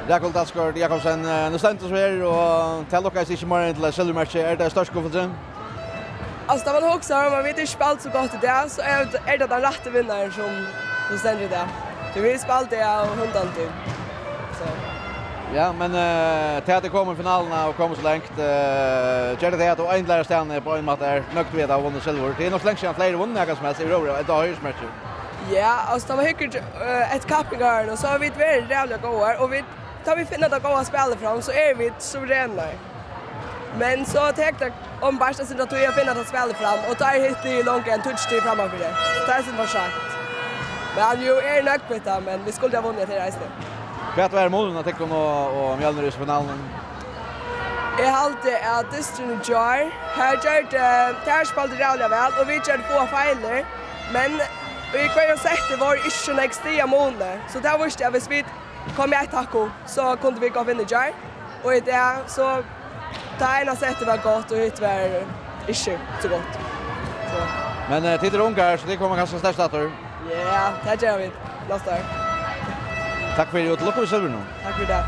Rekol Dalsgaard Jakobsen, nu stendt oss her, og til dere ikke mer til silvermatchet. Det størst skuffelsen? Alltså när man också man vet inte spalt så gott det så är det den rätta vinnaren som ständer det. Det vill spalt det och hundan till. Så. Ja, men till att komma i finalen och komma så långt gör det att och ändra stjärnan på en matt är nökt vid att vinna silver. Det är nog länge sedan flera vunnit något som helst i Råra. Det har ju smärt. Ja, alltså de har hyrt ett cappingar och så har vi ett väldigt jävla goda och vi tar vi finna att goda spelare fram så är vi suveräna. Men så tänkte jag om bästa sin att jag finner att spela fram och tar hit i långt en touch framför det. Det är sin försök. Men han ju är nöjd med det, men vi skulle ha vunnit det här istället. Vad är målen att täcka och Mjölnerus finalen? Jag har alltid att Destiny Jar här gör det här spelar det väl och vi gör få fejler. Men vi kan ju säga det var inte en extra månad. Så där visste jag, hvis vi kom i ett taco så kunde vi gå vinna Jar. Och i det så det ena sättet var gott och det var inte så gott. Så. Men tider ungar så det kommer kanske störst att du. Ja, det gör vi. Nästa år. Tack för det och lycka till silver nu. Tack för det.